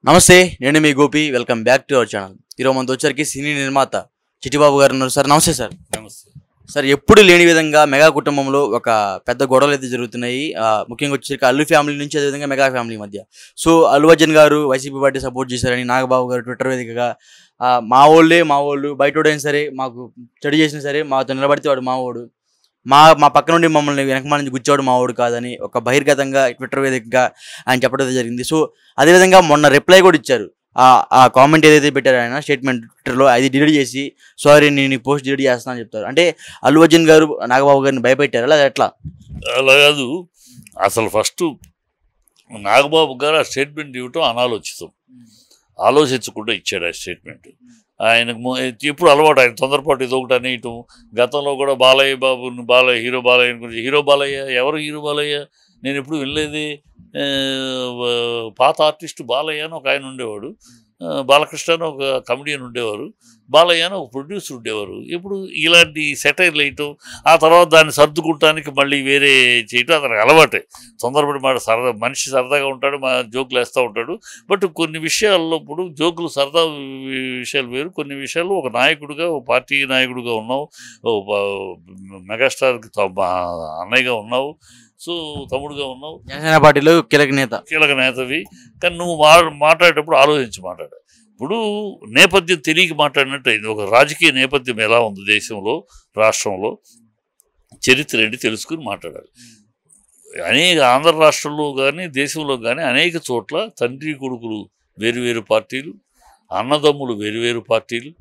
నమస్తే, నేను మీ Gopi. Welcome back to our channel. ఈరోజు మనతో వచ్చరికి సినీ నిర్మాత చిట్టిబాబు గారు ఉన్నారు. సార్ నమస్తే. సార్ నమస్తే. సార్ ఎప్పుడు లేని విధంగా మెగా కుటుంబంలో ఒక పెద్ద గొడవలు అయితే జరుగుతున్నాయి. ముఖ్యంగా వచ్చేసరికి అల్లు ఫ్యామిలీ నుంచి అదేవిధంగా మెగా ఫ్యామిలీ మధ్య. సో అల్లు అర్జున్ గారు వైసీపీ పార్టీ సపోర్ట్ చేశారని నాగబాబు గారు ట్విట్టర్ వేదికగా మా వాళ్ళు బయటోడైనా సరే మాకు చెడు చేసినా సరే మాతో నిలబడితే వాడు మావోడు, మా పక్క నుండి మమ్మల్ని వెనకమా నుంచి గుచ్చేవాడు మావోడు కాదని ఒక బహిర్గతంగా ట్విట్టర్ వేదికగా ఆయన చెప్పడం జరిగింది. సో అదేవిధంగా మొన్న రిప్లై కూడా ఇచ్చారు. ఆ కామెంట్ ఏదైతే పెట్టారో ఆయన స్టేట్మెంట్ ట్విట్టర్లో అది డిలీట్ చేసి సారీ నేను ఈ పోస్ట్ డిలీట్ చేస్తాను అని చెప్తారు. అంటే అల్లు అర్జున్ గారు నాగబాబు గారిని భయపెట్టారు, లేదా ఎట్లా? అలా కాదు. అసలు ఫస్ట్ నాగబాబు గారు ఆ స్టేట్మెంట్ ఇవ్వటం అనాలోచితం. ఆలోచించకుండా ఇచ్చాడు ఆ స్టేట్మెంట్. ఆయనకు ఎప్పుడు అలవాటు, ఆయన తొందరపాటు ఇది ఒకటి అనేయటం. గతంలో కూడా హీరో బాలయ్య గురించి హీరో బాలయ్య ఎవరు హీరో బాలయ్య నేను ఎప్పుడు వినలేదే. పాత ఆర్టిస్టు బాలయ్య అని ఒక ఆయన ఉండేవాడు, బాలకృష్ణ అని ఒక కమెడియన్ ఉండేవారు, బాలయ్య అని ఒక ప్రొడ్యూసర్ ఉండేవారు. ఇప్పుడు ఇలాంటి సెటైర్లు వేయటం, ఆ తర్వాత దాన్ని సర్దుకుంటానికి మళ్ళీ వేరే చేయటం అతనికి అలవాటే. తొందరపడి మనిషి సరదాగా ఉంటాడు, జోకులు వేస్తూ ఉంటాడు. బట్ కొన్ని విషయాల్లో ఇప్పుడు జోకులు సరదా విషయాలు వేరు. కొన్ని విషయాల్లో ఒక నాయకుడిగా, ఒక పార్టీ నాయకుడిగా ఉన్నావు, మెగాస్టార్కి అన్నయ్యగా ఉన్నావు, సో తమ్ముడుగా ఉన్నావు, జనసేన పార్టీలో కీలక నేతవి. కానీ నువ్వు మాట్లాడేటప్పుడు ఆలోచించి మాట్లాడాలి. ఇప్పుడు నేపథ్యం తెలియక మాట్లాడినట్టు అయింది. ఒక రాజకీయ నేపథ్యం ఎలా ఉంది దేశంలో, రాష్ట్రంలో, చరిత్ర ఏంటి తెలుసుకుని మాట్లాడాలి. అనేక ఆంధ్ర రాష్ట్రంలో కానీ దేశంలో కానీ అనేక చోట్ల తండ్రి కొడుకులు వేరు పార్టీలు, అన్నదమ్ములు వేరు పార్టీలు,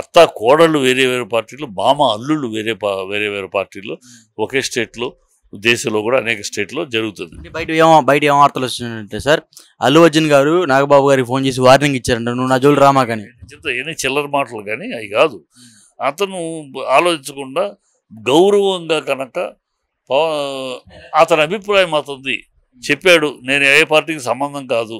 అత్త కోడళ్ళు వేరే పార్టీలు, మామ అల్లుళ్ళు వేరే పార్టీల్లో, ఒకే స్టేట్లో, దేశంలో కూడా అనేక స్టేట్లో జరుగుతుంది. బయట ఏం వార్తలు వస్తున్నాయంటే సార్, అల్లు అర్జున్ గారు నాగబాబు గారికి ఫోన్ చేసి వార్నింగ్ ఇచ్చారంట, నువ్వు నా జోలు రామా కానీ. ఎన్ని చిల్లర మాటలు కానీ అవి కాదు. అతను ఆలోచించకుండా గౌరవంగా కనుక అతని అభిప్రాయం అతనిది చెప్పాడు. నేను ఏ పార్టీకి సంబంధం కాదు,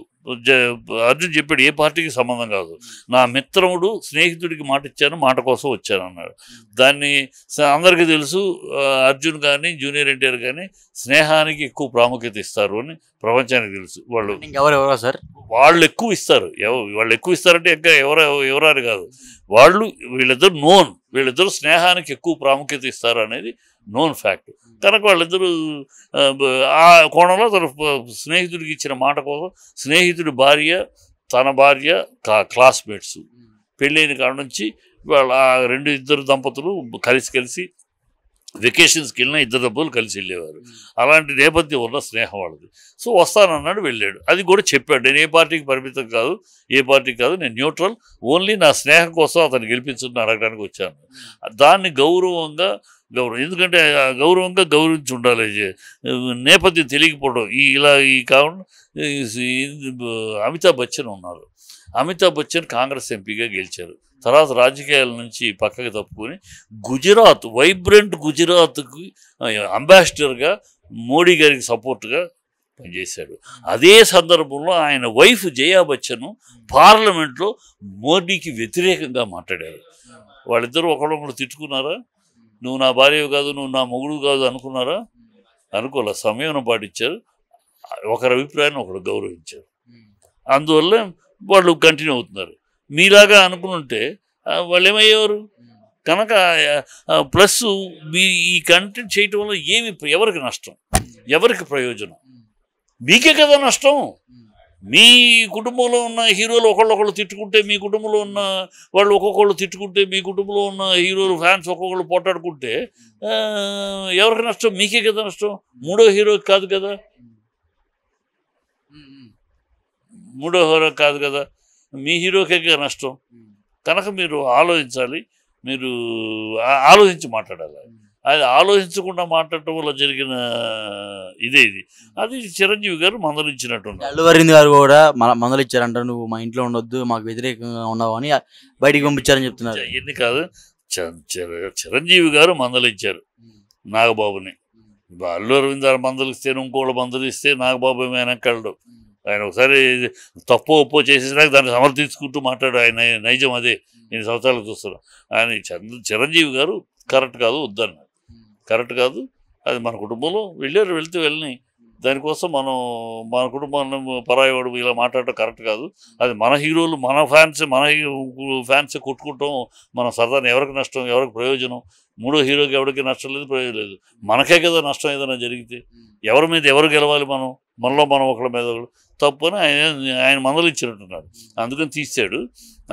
అర్జున్ చెప్పాడు ఏ పార్టీకి సంబంధం కాదు, నా మిత్రముడు స్నేహితుడికి మాట ఇచ్చాను, మాట కోసం వచ్చాను అన్నాడు. దాన్ని అందరికీ తెలుసు. అర్జున్ కానీ జూనియర్ ఎన్టీఆర్ కానీ స్నేహానికి ఎక్కువ ప్రాముఖ్యత ఇస్తారు అని ప్రపంచానికి తెలుసు. ఎవరెవరో సార్ వాళ్ళు ఎక్కువ ఇస్తారు. వాళ్ళు ఎక్కువ ఇస్తారంటే ఇంకా ఎవరారు కాదు, వీళ్ళిద్దరు స్నేహానికి ఎక్కువ ప్రాముఖ్యత ఇస్తారు అనేది నోన్ ఫ్యాక్ట్. కనుక వాళ్ళిద్దరూ ఆ కోణంలో తన స్నేహితుడికి ఇచ్చిన మాట కోసం, స్నేహితుడి భార్య తన భార్య క్లాస్మేట్స్, పెళ్ళైన కాడ నుంచి వాళ్ళ ఇద్దరు దంపతులు కలిసి వెకేషన్స్కి వెళ్ళినా ఇద్దరు దంపతులు కలిసి వెళ్ళేవారు. అలాంటి నేపథ్యం ఉన్న స్నేహం వాళ్ళది. సో వస్తానన్నాడు, వెళ్ళాడు. అది కూడా చెప్పాడు, నేను ఏ పార్టీకి పరిమితం కాదు, నేను న్యూట్రల్, ఓన్లీ నా స్నేహం కోసం అతను గెలిపించుకుని అడగడానికి వచ్చాను. దాన్ని ఎందుకంటే గౌరవంగా గౌరవించి ఉండాలి. నేపథ్యం తెలియకపోవడం ఈ కారణం. అమితాబ్ బచ్చన్ ఉన్నారు. అమితాబ్ బచ్చన్ కాంగ్రెస్ ఎంపీగా గెలిచారు. తర్వాత రాజకీయాల నుంచి పక్కకు తప్పుకొని వైబ్రెంట్ గుజరాత్కి అంబాసిడర్గా మోడీ గారికి సపోర్ట్గా పనిచేశాడు. అదే సందర్భంలో ఆయన వైఫ్ జయా బచ్చన్ పార్లమెంట్లో మోడీకి వ్యతిరేకంగా మాట్లాడారు. వాళ్ళిద్దరూ ఒకళ్ళొకళ్ళు తిట్టుకున్నారా? నువ్వు నా భార్య కాదు, నువ్వు నా మొగుడు కాదు అనుకున్నారా? అనుకోలే. సమయం పాటించారు, ఒకరి అభిప్రాయాన్ని ఒకరు గౌరవించారు. అందువల్ల వాళ్ళు కంటిన్యూ అవుతున్నారు. మీలాగా అనుకుని వాళ్ళు ఏమయ్యేవారు? కనుక ప్లస్ ఈ కంటెంట్ చేయటం వల్ల ఎవరికి నష్టం, ఎవరికి ప్రయోజనం? మీకే కదా నష్టం. మీ కుటుంబంలో ఉన్న హీరోలు ఒకళ్ళు తిట్టుకుంటే, మీ కుటుంబంలో ఉన్న వాళ్ళు ఒక్కొక్కళ్ళు తిట్టుకుంటే, మీ కుటుంబంలో ఉన్న హీరోలు ఫ్యాన్స్ ఒక్కొక్కళ్ళు పోటాడుకుంటే ఎవరికి నష్టం? మీకే కదా నష్టం, మూడో హీరోకి కాదు కదా. మీ హీరోకే నష్టం. కనుక మీరు ఆలోచించాలి, మీరు ఆలోచించి మాట్లాడాలి. అది ఆలోచించకుండా మాట్లాడటం వల్ల జరిగిన ఇది అది చిరంజీవి గారు మందలించినట్టున్నారు. అల్లు అరవింద్ గారు కూడా మందలిచ్చారంట, నువ్వు మా ఇంట్లో ఉండొద్దు, మాకు వ్యతిరేకంగా ఉన్నావు అని బయటికి పంపించారని చెప్తున్నారు. ఎన్ని కాదు, చిరంజీవి గారు మందలించారు నాగబాబుని. అల్లు అరవింద్ గారు మందలిస్తే, ఇంకోళ్ళు మందలిస్తే నాగబాబు వెనక్కెళ్ళడు. ఆయన ఒకసారి తప్పో ఒప్పో చేసేసినాక దాన్ని సమర్థించుకుంటూ మాట్లాడు. ఆయన నైజం అదే. నేను సంవత్సరాలు చూస్తున్నాను. ఆయన చిరంజీవి గారు కరెక్ట్ కాదు, వద్దన్నారు. కరెక్ట్ కాదు, అది మన కుటుంబంలో వెళ్తే వెళ్ళని దానికోసం మనం మన కుటుంబాన్ని పరాయవాడు ఇలా మాట్లాడటం కరెక్ట్ కాదు. అది మన హీరోలు మన ఫ్యాన్స్ కొట్టుకుంటాం, మన సరదాని ఎవరికి నష్టం, ఎవరికి ప్రయోజనం, మూడో హీరోకి ఎవరికి నష్టం లేదు, ప్రయోజనం లేదు. మనకే కదా నష్టం ఏదైనా జరిగితే. ఎవరి మీద ఎవరు గెలవాలి, మనలో మనం ఒకళ్ళ మీద ఒకళ్ళు తప్పు అని ఆయన మందలిచ్చినట్టున్నాడు. అందుకని తీసాడు.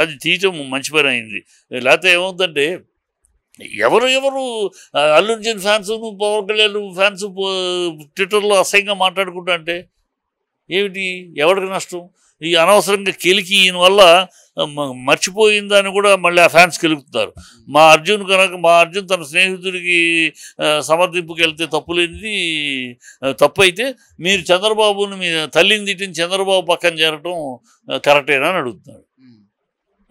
అది తీయటం మంచి పని అయింది. లేకపోతే ఏమవుతుందంటే ఎవరు అల్లు అర్జున్ ఫ్యాన్స్ పవన్ కళ్యాణ్ ఫ్యాన్స్ ట్విట్టర్లో అసహ్యంగా మాట్లాడుకుంటా అంటే ఏమిటి, ఎవరికి నష్టం? ఈ అనవసరంగా కెలికి ఈయన వల్ల మర్చిపోయిందని కూడా మళ్ళీ ఆ ఫ్యాన్స్ కెలుగుతున్నారు. మా అర్జున్ తన స్నేహితుడికి సమర్థింపుకి వెళ్తే తప్పులేనిది తప్పు అయితే మీరు చంద్రబాబుని మీ తల్లిని తిట్టిన చంద్రబాబు పక్కన చేరటం కరెక్టేనా అని అడుగుతున్నాడు.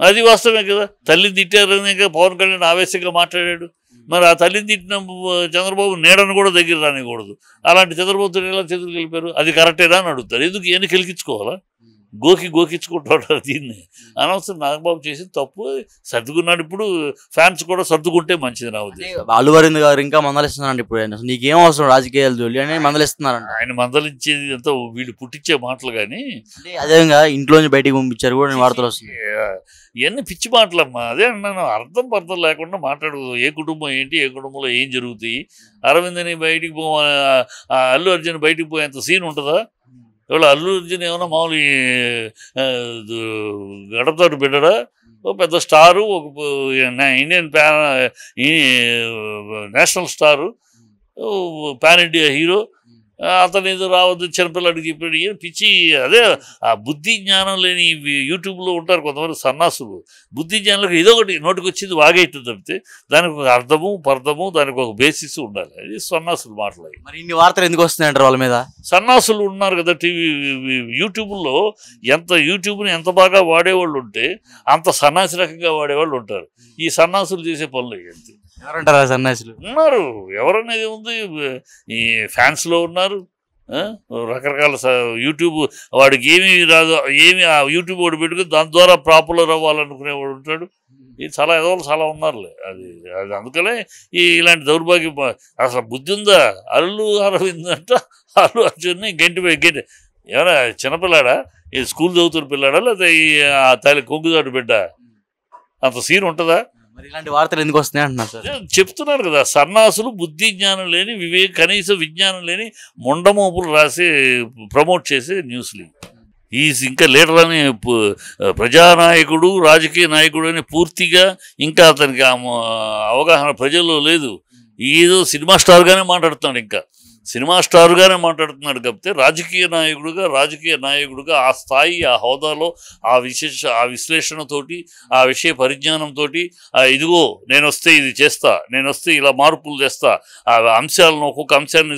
అది వాస్తవమే కదా. తల్లిని తిట్టారనే పవన్ కళ్యాణ్ ఆవేశంగా మాట్లాడాడు. మరి ఆ తల్లిని తిట్టిన చంద్రబాబు నీడను కూడా దగ్గర రానికూడదు. అలాంటి చంద్రబాబుతో ఎలా చేతులు కలిపారు, అది కరెక్టేనా అని అడుగుతారు. ఎందుకు ఇవన్నీ కెలికించుకోవాలా? గోకించుకుంటాడు. దీన్ని అనవసరం నాగబాబు చేసి తప్పు సర్దుకున్నాడు. ఇప్పుడు ఫ్యాన్స్ కూడా సర్దుకుంటే మంచిది నా ఉద్దేశం. అల్లు అరవింద్ గారు ఇంకా మందలిస్తున్నారండి. ఇప్పుడు ఆయన నీకేం అవసరం రాజకీయాలు జోలి అని మందలిస్తున్నారంట. ఆయన మందలించేది అంతా వీళ్ళు పుట్టించే మాటలు. కానీ అదేవిధంగా ఇంట్లోంచి బయటికి పంపించారు కూడా నేను వార్తలు వస్తున్నాయి. ఇవన్నీ పిచ్చి మాటలమ్మా. అదే అన్నాను, అర్థం లేకుండా మాట్లాడు. ఏ కుటుంబం ఏంటి, ఏ కుటుంబంలో ఏం జరుగుతాయి. అరవింద్ని బయటికి అల్లు అర్జున్ బయటికి పోయేంత సీన్ ఉంటుందా? ఇవాళ అల్లు అర్జున్ ఏమన్నా మామూలు గడపతోటి బిడ్డడా? ఒక పెద్ద స్టారు, ఒక Indian national star, pan India hero. అతను ఏదో రావద్దు చిన్నపిల్లడికి చెప్పాడు. ఏం పిచ్చి. అదే ఆ బుద్ధి జ్ఞానం లేని యూట్యూబ్లో ఉంటారు కొంతమంది సన్నాసులు. బుద్ధి జ్ఞానంలో ఏదో ఒకటి నోటికి వచ్చింది వాగేట్టు తప్పితే దానికి ఒక అర్థము పర్థము, దానికి ఒక బేసిస్ ఉండాలి. అది సన్నాసులు మాటలు. మరి ఇన్ని వార్తలు ఎందుకు వస్తున్నాయంటారు వాళ్ళ మీద? సన్నాసులు ఉన్నారు కదా యూట్యూబ్లో. యూట్యూబ్ని ఎంత బాగా వాడేవాళ్ళు ఉంటే అంత సన్నాసి రకంగా వాడేవాళ్ళు ఉంటారు. ఈ సన్నాసులు చేసే పనులు ఏంటి? ఎవరంటారా సన్యాసులు? ఉన్నారు. ఎవరనేది ఉంది, ఈ ఫ్యాన్స్లో ఉన్నారు. రకరకాల యూట్యూబ్ వాడికి ఏమీ రాదు, ఆ యూట్యూబ్ వాడు పెట్టుకుని దాని ద్వారా పాపులర్ అవ్వాలనుకునేవాడు ఉంటాడు. ఇది చాలా ఉన్నారులే. అది అందుకనే ఇలాంటి దౌర్భాగ్యం. అసలు బుద్ధి ఉందా? అల్లు అరవింద్ అంట అల్లు అర్జున్ని గంటి ఏమైనా చిన్నపిల్లాడా? ఈ స్కూల్ చదువుతున్న పిల్లాడా, లేకపోతే ఈ తల్లి కొంగుదాటు బిడ్డ? అంత సీన్ ఉంటుందా? ఇలాంటి వార్తలు ఎందుకు వస్తున్నాయి అంటున్నారు సార్. చెప్తున్నారు కదా, సన్నాసులు, బుద్ధి జ్ఞానం లేని, కనీస విజ్ఞానం లేని మొండమోపులు రాసి ప్రమోట్ చేసే న్యూస్లు. ఇంకా లీడర్ అని ప్రజానాయకుడు, రాజకీయ నాయకుడు అని పూర్తిగా ఇంకా అతనికి అవగాహన ప్రజల్లో లేదు. ఏదో సినిమా స్టార్గానే మాట్లాడుతున్నాడు. ఇంకా సినిమా స్టార్గానే మాట్లాడుతున్నాడు కాబట్టి రాజకీయ నాయకుడుగా ఆ స్థాయి, ఆ హోదాలో, ఆ విశ్లేషణతోటి, ఆ విషయ పరిజ్ఞానంతో, ఇదిగో నేను వస్తే ఇది చేస్తా, నేను వస్తే ఇలా మార్పులు చేస్తా, ఆ అంశాలను ఒక్కొక్క అంశాన్ని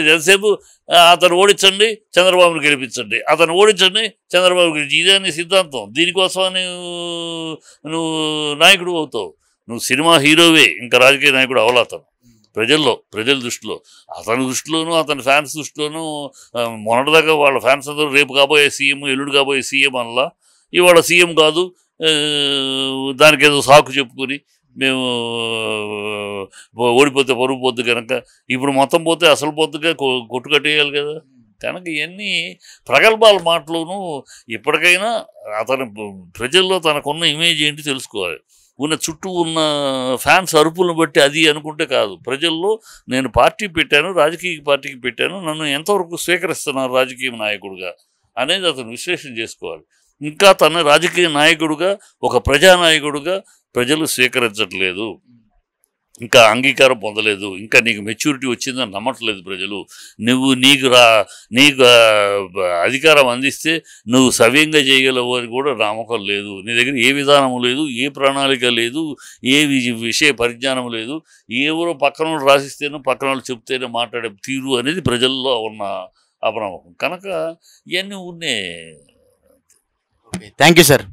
ఎంతసేపు అతను ఓడించండి, చంద్రబాబుని గెలిపించండి, అతను ఓడించండి, చంద్రబాబు గెలిచి, ఇదే నీ సిద్ధాంతం. దీనికోసమని నువ్వు నాయకుడు అవుతావు. నువ్వు సినిమా హీరోవే, ఇంకా రాజకీయ నాయకుడు అవలాతను. ప్రజల దృష్టిలో, అతని దృష్టిలోనూ, అతని ఫ్యాన్స్ దృష్టిలోనూ మొన్నటిదాకా వాళ్ళ ఫ్యాన్స్ అందరూ రేపు కాబోయే సీఎం, ఎల్లుడు కాబోయే సీఎం అనలా. ఇవాళ సీఎం కాదు, దానికి ఏదో సాకు చెప్పుకొని మేము ఓడిపోతే పరుగు పోద్దు కనుక ఇప్పుడు మొత్తం పోతే అసలు పోద్దుగా కొట్టుకట్టేయాలి కదా. కనుక ఇవన్నీ ప్రగల్భాల మాటలోనూ ఇప్పటికైనా ప్రజల్లో తనకున్న ఇమేజ్ ఏంటి తెలుసుకోవాలి. చుట్టూ ఉన్న ఫ్యాన్స్ అరుపులను బట్టి అది అనుకుంటే కాదు. ప్రజల్లో నేను పార్టీ పెట్టాను, రాజకీయ పార్టీకి పెట్టాను, నన్ను ఎంతవరకు స్వీకరిస్తున్నారు రాజకీయ నాయకుడిగా అనేది అతను విశ్లేషణ చేసుకోవాలి. ఇంకా తన రాజకీయ నాయకుడిగా, ఒక ప్రజానాయకుడిగా ప్రజలు స్వీకరించట్లేదు, ఇంకా అంగీకారం పొందలేదు, ఇంకా నీకు మెచ్యూరిటీ వచ్చిందని నమ్మట్లేదు ప్రజలు. నీకు అధికారం అందిస్తే నువ్వు సవ్యంగా చేయగలవు అని కూడా నమ్మకం లేదు. నీ దగ్గర ఏ విధానం లేదు, ఏ ప్రణాళిక లేదు, ఏ విషయ పరిజ్ఞానం లేదు. ఎవరో పక్కన వాళ్ళు రాసిస్తేనో పక్కన వాళ్ళు చెప్తేనే మాట్లాడే తీరు అనేది ప్రజల్లో ఉన్న అపనమ్మకం. కనుక ఇవన్నీ ఉన్నాయి. Thank you sir.